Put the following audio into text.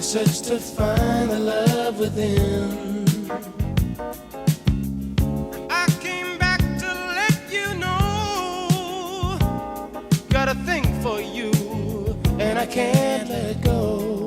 search to find the love within. I came back to let you know, got a thing for you, and I can't let go.